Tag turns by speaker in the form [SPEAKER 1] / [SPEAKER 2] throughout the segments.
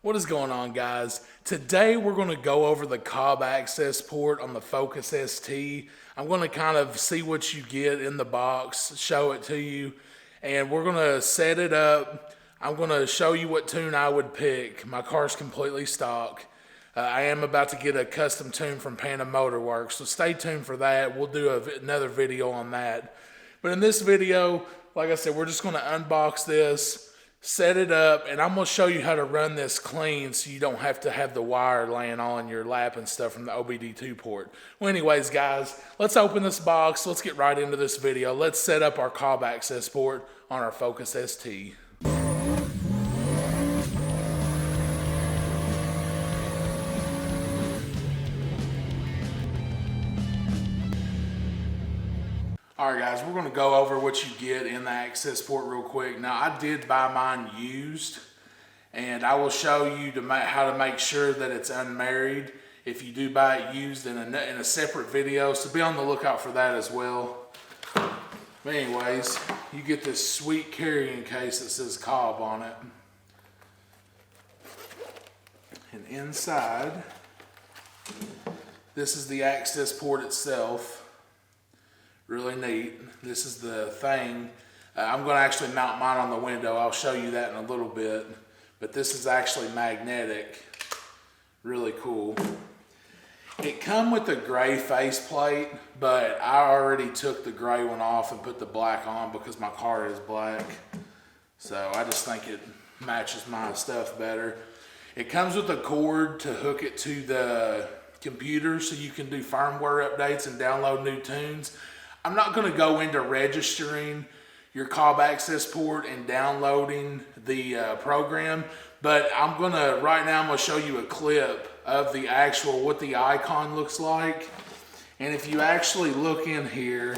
[SPEAKER 1] What is going on, guys? Today we're going to go over the Cobb Accessport on the Focus ST. I'm going to kind of see what you get in the box, show it to you, and we're going to set it up. I'm going to show you what tune I would pick. My car's completely stock. I am about to get a custom tune from Panda Motorworks, so stay tuned for that. We'll do another video on that. But in this video, like I said, we're just going to unbox this, set it up, and I'm going to show you how to run this clean so you don't have to have the wire laying on your lap and stuff from the OBD2 port. Well, anyways, guys, let's open this box. Let's get right into this video. Let's set up our Cobb Accessport on our Focus ST. Alright guys, we're going to go over what you get in the Accessport real quick. Now I did buy mine used, and I will show you how to make sure that it's unmarried if you do buy it used in a separate video, so be on the lookout for that as well. But anyways, you get this sweet carrying case that says Cobb on it. And inside, this is the Accessport itself. Really neat. This is the thing. I'm going to actually mount mine on the window. I'll show you that in a little bit. But this is actually magnetic. Really cool. It comes with a gray faceplate, but I already took the gray one off and put the black on because my car is black. So I just think it matches my stuff better. It comes with a cord to hook it to the computer so you can do firmware updates and download new tunes. I'm not going to go into registering your Cobb Accessport and downloading the program, but right now I'm going to show you a clip of the actual, what the icon looks like. And if you actually look in here,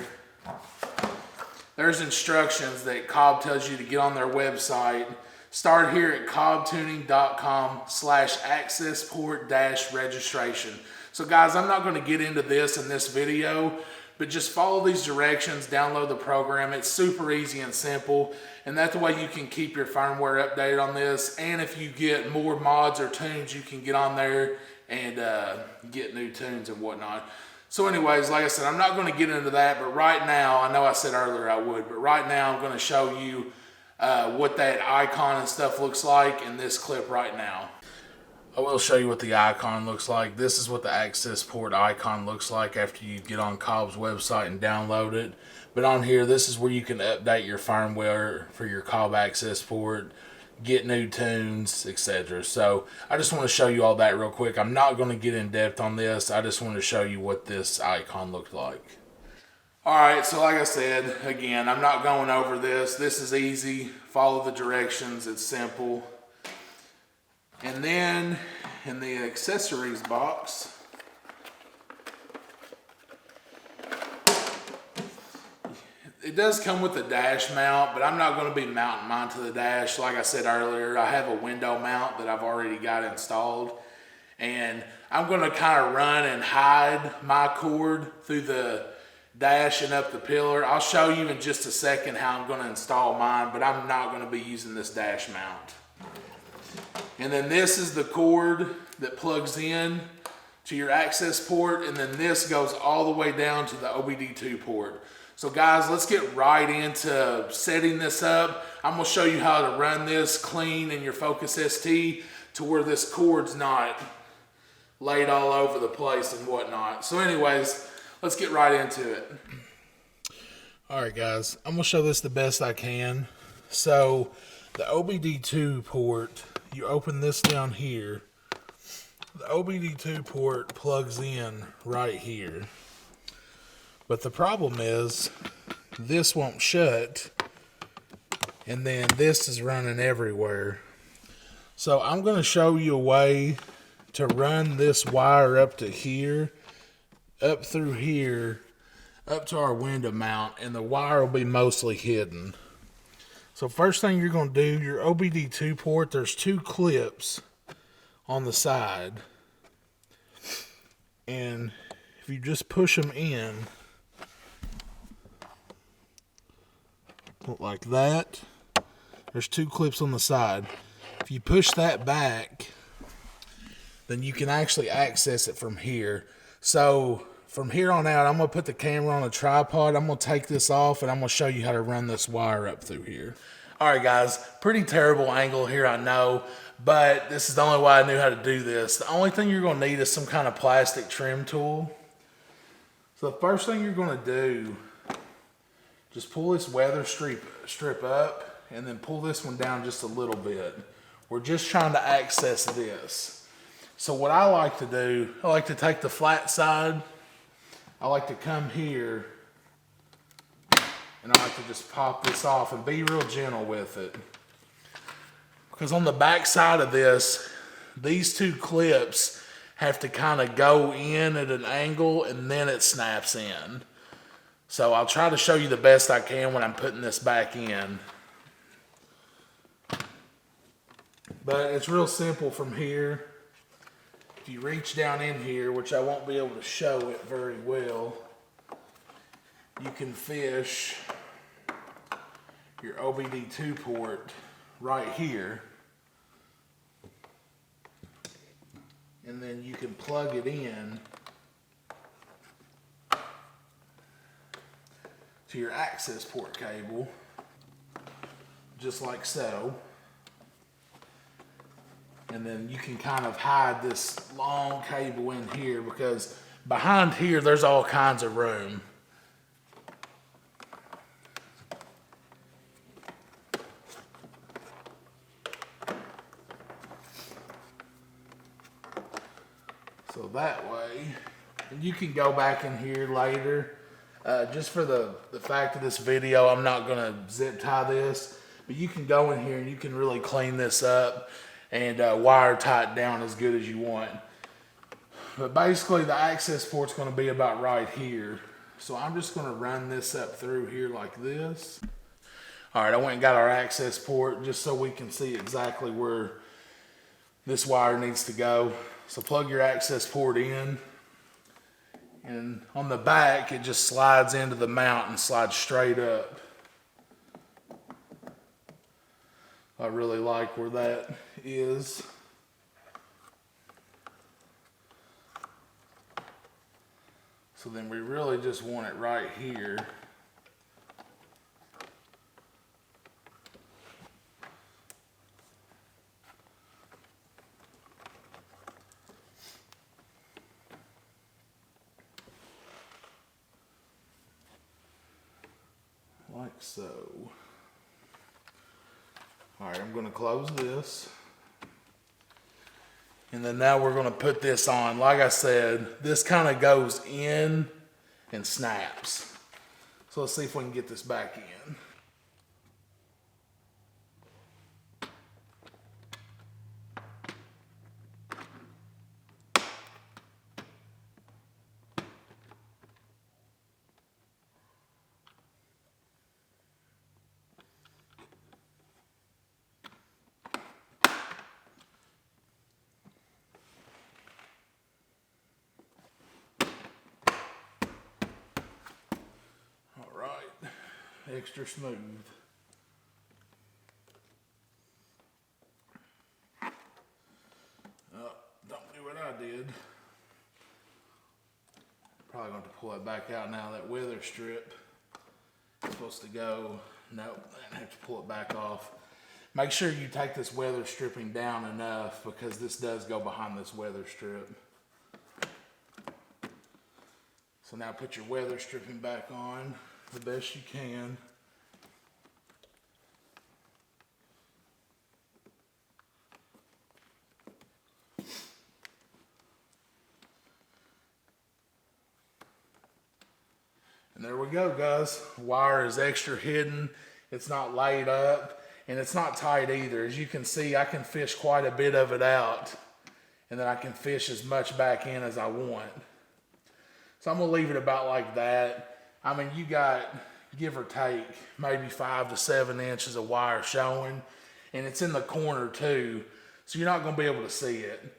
[SPEAKER 1] there's instructions that Cobb tells you to get on their website. Start here at cobbtuning.com/accessport-registration. So guys, I'm not going to get into this in this video, but just follow these directions, download the program. It's super easy and simple, and that's the way you can keep your firmware updated on this. And if you get more mods or tunes, you can get on there and get new tunes and whatnot. So anyways, like I said, I'm not going to get into that, but right now, I know I said earlier I would, but right now I'm going to show you what that icon and stuff looks like in this clip right now. I will show you what the icon looks like. This is what the Accessport icon looks like after you get on Cobb's website and download it. But on here, this is where you can update your firmware for your Cobb Accessport, get new tunes, etc. So I just want to show you all that real quick. I'm not going to get in depth on this. I just want to show you what this icon looked like. Alright, so like I said, again, I'm not going over this. This is easy. Follow the directions. It's simple. And then in the accessories box, it does come with a dash mount, but I'm not going to be mounting mine to the dash. Like I said earlier, I have a window mount that I've already got installed, and I'm going to kind of run and hide my cord through the dash and up the pillar. I'll show you in just a second how I'm going to install mine, but I'm not going to be using this dash mount. And then this is the cord that plugs in to your Accessport, and then this goes all the way down to the OBD2 port. So guys, let's get right into setting this up. I'm going to show you how to run this clean in your Focus ST to where this cord's not laid all over the place and whatnot. So anyways, let's get right into it. Alright guys, I'm going to show this the best I can. So the OBD2 port, you open this down here. The OBD2 port plugs in right here. But the problem is this won't shut, and then this is running everywhere. So I'm going to show you a way to run this wire up to here, up through here, up to our window mount, and the wire will be mostly hidden. So first thing you're going to do, your OBD2 port, there's two clips on the side. And if you just push them in, like that, there's two clips on the side. If you push that back, then you can actually access it from here. So from here on out, I'm going to put the camera on a tripod. I'm going to take this off and I'm going to show you how to run this wire up through here. All right, guys, pretty terrible angle here, I know, but this is the only way I knew how to do this. The only thing you're going to need is some kind of plastic trim tool. So the first thing you're going to do, just pull this weather strip up and then pull this one down just a little bit. We're just trying to access this. So what I like to do, I like to take the flat side, I like to come here, and I like to just pop this off and be real gentle with it. Because on the back side of this, these two clips have to kind of go in at an angle and then it snaps in. So I'll try to show you the best I can when I'm putting this back in. But it's real simple from here. If you reach down in here, which I won't be able to show it very well, you can fish your OBD2 port right here. And then you can plug it in to your access port cable, just like so. And then you can kind of hide this long cable in here because behind here there's all kinds of room. So that way, and you can go back in here later. Just for the fact of this video, I'm not gonna zip tie this, but you can go in here and you can really clean this up and wire tie it down as good as you want. But basically the access port's gonna be about right here. So I'm just gonna run this up through here like this. All right, I went and got our access port just so we can see exactly where this wire needs to go. So plug your access port in, and on the back it just slides into the mount and slides straight up. I really like where that is. So then we really just want it right here. Like so. All right, I'm going to close this. And then now we're going to put this on. Like I said, this kind of goes in and snaps. So let's see if we can get this back in. Extra smooth. Oh, don't do what I did. Probably going to pull it back out now. That weather strip is supposed to go. Nope, I have to pull it back off. Make sure you take this weather stripping down enough because this does go behind this weather strip. So now put your weather stripping back on the best you can. And there we go, guys. Wire is extra hidden. It's not laid up and it's not tight either. As you can see, I can fish quite a bit of it out and then I can fish as much back in as I want. So I'm gonna leave it about like that. I mean, you got, give or take, maybe 5 to 7 inches of wire showing, and it's in the corner too, so you're not gonna be able to see it.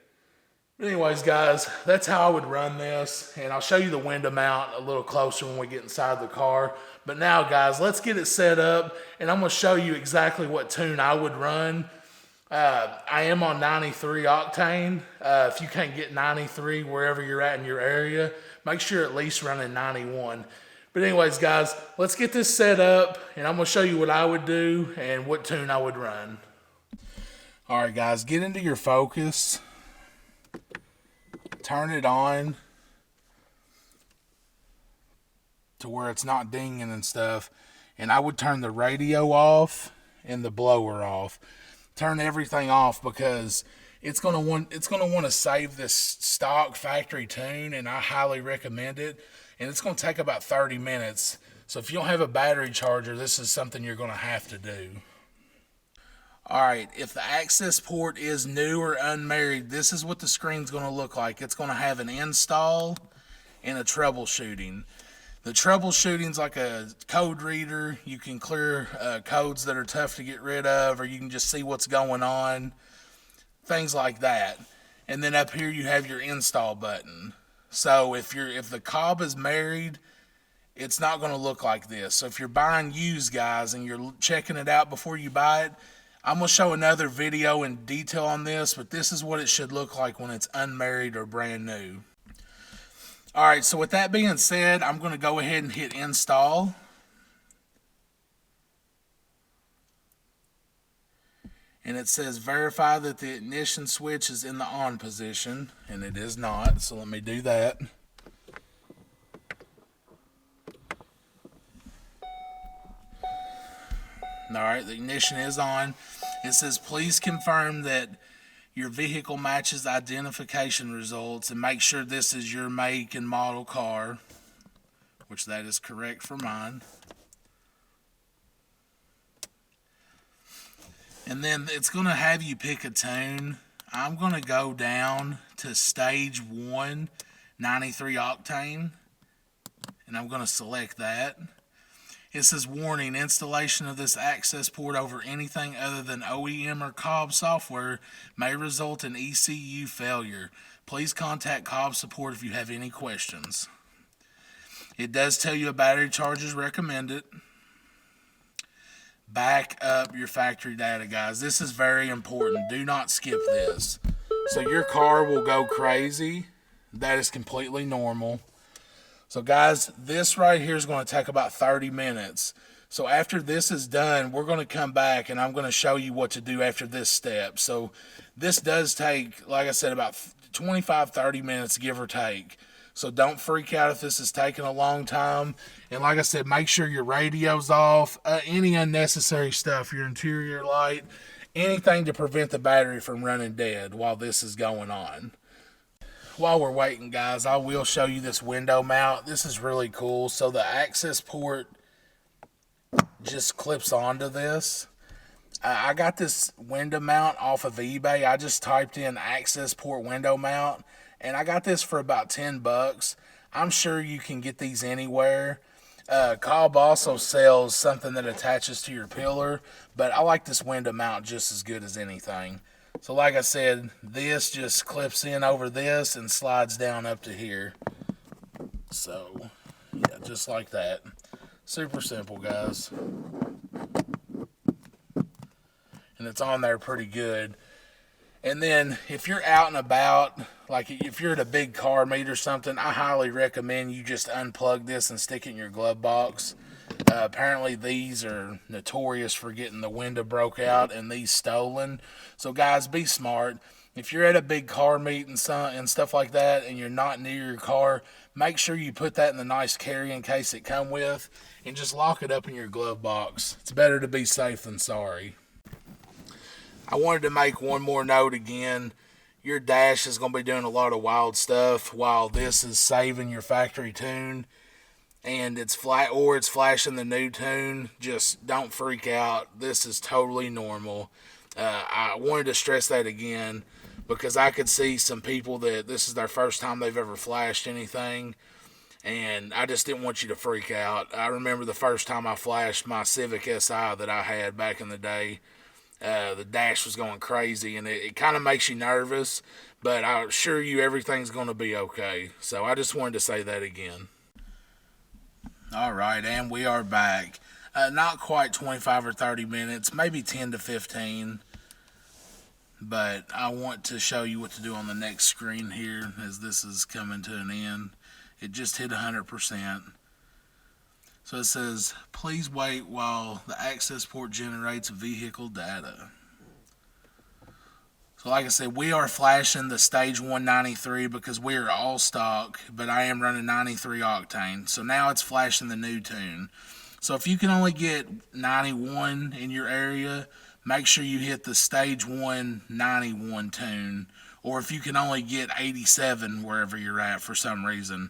[SPEAKER 1] But anyways, guys, that's how I would run this, and I'll show you the window mount a little closer when we get inside the car. But now, guys, let's get it set up, and I'm gonna show you exactly what tune I would run. I am on 93 octane. If you can't get 93 wherever you're at in your area, make sure at least running 91. But anyways, guys, let's get this set up, and I'm going to show you what I would do and what tune I would run. All right, guys, get into your focus. Turn it on to where it's not dinging and stuff. And I would turn the radio off and the blower off. Turn everything off because it's gonna want to save this stock factory tune, and I highly recommend it. And it's gonna take about 30 minutes. So if you don't have a battery charger, this is something you're gonna have to do. Alright, if the Accessport is new or unmarried, this is what the screen's gonna look like. It's gonna have an install and a troubleshooting. The troubleshooting's like a code reader. You can clear codes that are tough to get rid of, or you can just see what's going on, things like that. And then up here you have your install button. So if the Cobb is married, it's not going to look like this. So if you're buying used, guys, and you're checking it out before you buy it, I'm going to show another video in detail on this, but this is what it should look like when it's unmarried or brand new. Alright, so with that being said, I'm going to go ahead and hit install. And it says verify that the ignition switch is in the on position, and it is not, so let me do that. Alright, the ignition is on. It says please confirm that your vehicle matches identification results and make sure this is your make and model car, which that is correct for mine. And then it's going to have you pick a tune. I'm going to go down to stage 1, 93 octane, and I'm going to select that. It says, warning, installation of this Accessport over anything other than OEM or Cobb software may result in ECU failure. Please contact Cobb support if you have any questions. It does tell you a battery charger is recommended. Back up your factory data, guys. This is very important. Do not skip this. So your car will go crazy. That is completely normal. So guys, this right here is going to take about 30 minutes. So after this is done, we're going to come back and I'm going to show you what to do after this step. So this does take, like I said, about 25-30 minutes, give or take. So don't freak out if this is taking a long time. And like I said, make sure your radio's off, any unnecessary stuff, your interior light, anything to prevent the battery from running dead while this is going on. While we're waiting, guys, I will show you this window mount. This is really cool. So the Accessport just clips onto this. I got this window mount off of eBay. I just typed in Accessport window mount, and I got this for about 10 bucks. I'm sure you can get these anywhere. Cobb also sells something that attaches to your pillar, but I like this window mount just as good as anything. So like I said, this just clips in over this and slides down up to here. So, yeah, just like that. Super simple, guys. And it's on there pretty good. And then if you're out and about, like if you're at a big car meet or something, I highly recommend you just unplug this and stick it in your glove box. Apparently these are notorious for getting the window broke out and these stolen. So guys, be smart. If you're at a big car meet and stuff like that and you're not near your car, make sure you put that in the nice carrying case it come with and just lock it up in your glove box. It's better to be safe than sorry. I wanted to make one more note again. Your dash is going to be doing a lot of wild stuff while this is saving your factory tune. And it's flashing the new tune. Just don't freak out. This is totally normal. I wanted to stress that again because I could see some people that this is their first time they've ever flashed anything, and I just didn't want you to freak out. I remember the first time I flashed my Civic Si that I had back in the day. The dash was going crazy, and it kind of makes you nervous, but I assure you everything's going to be okay. So I just wanted to say that again. Alright, and we are back. Not quite 25 or 30 minutes, maybe 10 to 15. but I want to show you what to do on the next screen here as this is coming to an end. It just hit 100%. So it says, please wait while the Accessport generates vehicle data. So like I said, we are flashing the stage 193 because we are all stock, but I am running 93 octane. So now it's flashing the new tune. So if you can only get 91 in your area, make sure you hit the stage 191 tune. Or if you can only get 87 wherever you're at for some reason,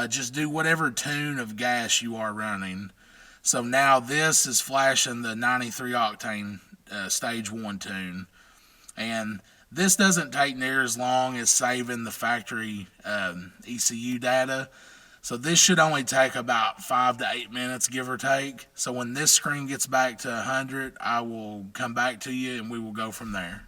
[SPEAKER 1] just do whatever tune of gas you are running. So now this is flashing the 93 octane stage 1 tune. And this doesn't take near as long as saving the factory ECU data. So this should only take about 5 to 8 minutes, give or take. So when this screen gets back to 100, I will come back to you and we will go from there.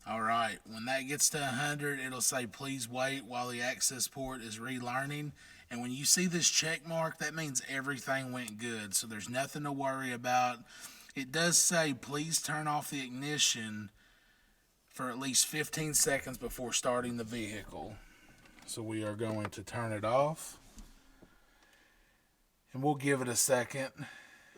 [SPEAKER 1] Alright, when that gets to 100, it'll say please wait while the Accessport is relearning. And when you see this check mark, that means everything went good. So there's nothing to worry about. It does say please turn off the ignition for at least 15 seconds before starting the vehicle. So we are going to turn it off. And we'll give it a second.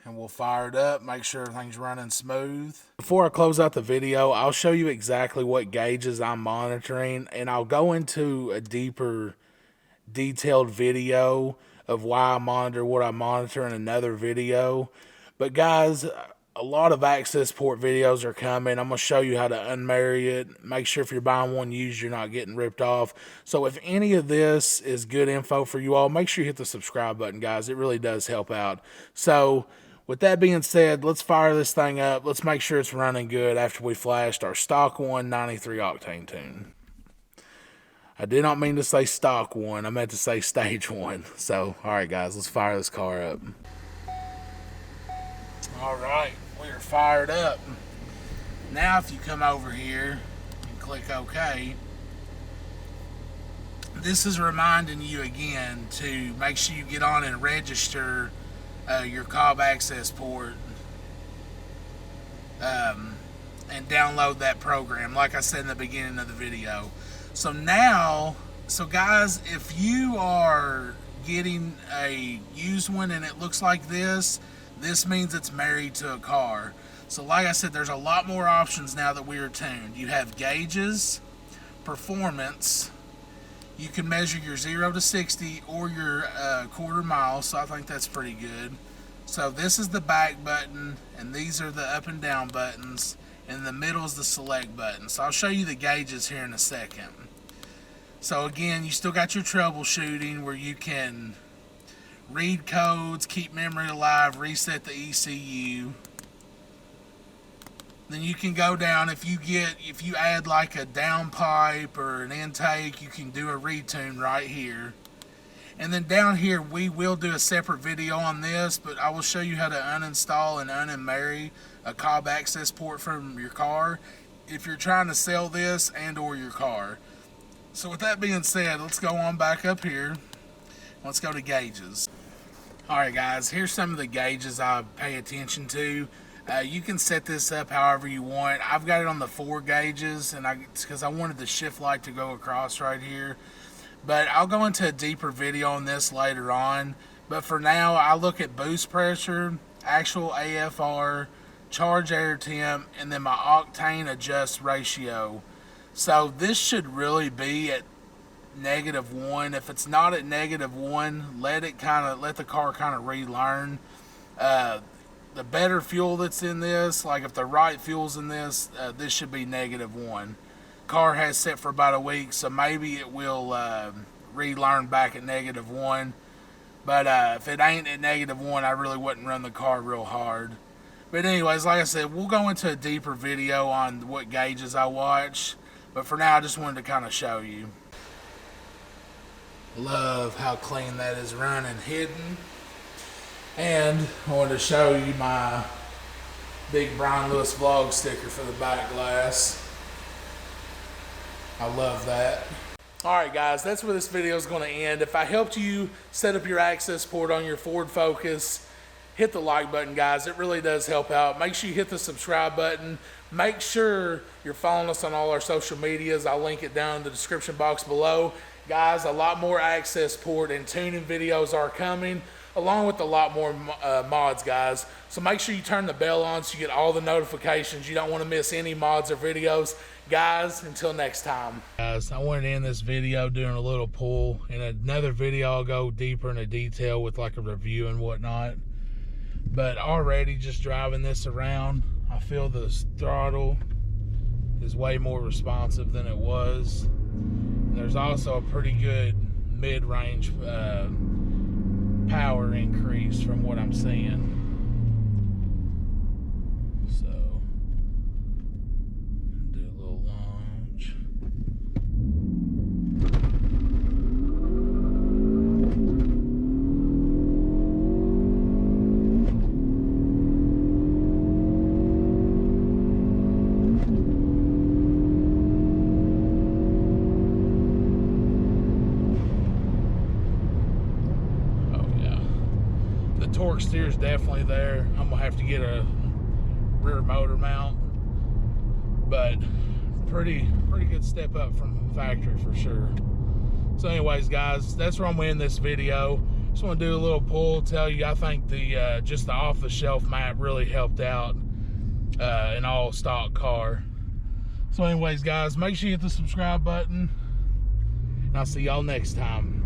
[SPEAKER 1] And we'll fire it up, make sure everything's running smooth. Before I close out the video, I'll show you exactly what gauges I'm monitoring. And I'll go into a deeper, detailed video of why I monitor what I monitor in another video. But guys, a lot of Accessport videos are coming. I'm going to show you how to unmarry it. Make sure if you're buying one used, you're not getting ripped off. So if any of this is good info for you all, make sure you hit the subscribe button, guys. It really does help out. So with that being said, let's fire this thing up. Let's make sure it's running good after we flashed our stock 193 octane tune. I did not mean to say stock 1. I meant to say stage 1. So, all right, guys, let's fire this car up. All right, we are fired up. Now if you come over here and click OK, this is reminding you again to make sure you get on and register your Cobb Accessport and download that program like I said in the beginning of the video. So now, guys, if you are getting a used one and it looks like this means it's married to a car. So like I said, there's a lot more options now that we are tuned. You have gauges, performance, you can measure your 0 to 60 or your quarter mile, so I think that's pretty good. So this is the back button, and these are the up and down buttons, and in the middle is the select button. So I'll show you the gauges here in a second. So again, you still got your troubleshooting where you can read codes, keep memory alive, reset the ECU. Then you can go down, if you add like a downpipe or an intake, you can do a retune right here. And then down here, we will do a separate video on this, but I will show you how to uninstall and unmarry a Cobb Accessport from your car if you're trying to sell this and or your car. So with that being said, let's go on back up here. Let's go to gauges. Alright guys, here's some of the gauges I pay attention to. You can set this up however you want. I've got it on the 4 gauges, and because I wanted the shift light to go across right here. But I'll go into a deeper video on this later on. But for now, I look at boost pressure, actual AFR, charge air temp, and then my octane adjust ratio. So this should really be at -1. If it's not at -1, let the car kind of relearn. The better fuel that's in this, like if the right fuel's in this, this should be -1. Car has set for about a week, so maybe it will relearn back at -1. But if it ain't at -1, I really wouldn't run the car real hard. But anyways, like I said, we'll go into a deeper video on what gauges I watch. But for now, I just wanted to kind of show you. Love how clean that is running hidden. And I wanted to show you my big Brian Lewis vlog sticker for the back glass. I love that. Alright guys, that's where this video is going to end. If I helped you set up your Accessport on your Ford Focus, hit the like button, guys. It really does help out. Make sure you hit the subscribe button. Make sure you're following us on all our social medias. I'll link it down in the description box below. Guys, a lot more Accessport and tuning videos are coming, along with a lot more mods, guys. So make sure you turn the bell on so you get all the notifications. You don't want to miss any mods or videos. Guys, until next time. Guys, I wanted to end this video doing a little pull. In another video, I'll go deeper into detail with like a review and whatnot. But already just driving this around, I feel the throttle is way more responsive than it was. And there's also a pretty good mid-range power increase from what I'm seeing. So, do a little launch. Torque steer is definitely there. I'm gonna have to get a rear motor mount, but pretty good step up from factory for sure. So anyways, guys, that's where I'm gonna end this video. Just want to do a little pull, tell you I think the just the off-the-shelf map really helped out an all stock car. So anyways, guys, make sure you hit the subscribe button, and I'll see y'all next time.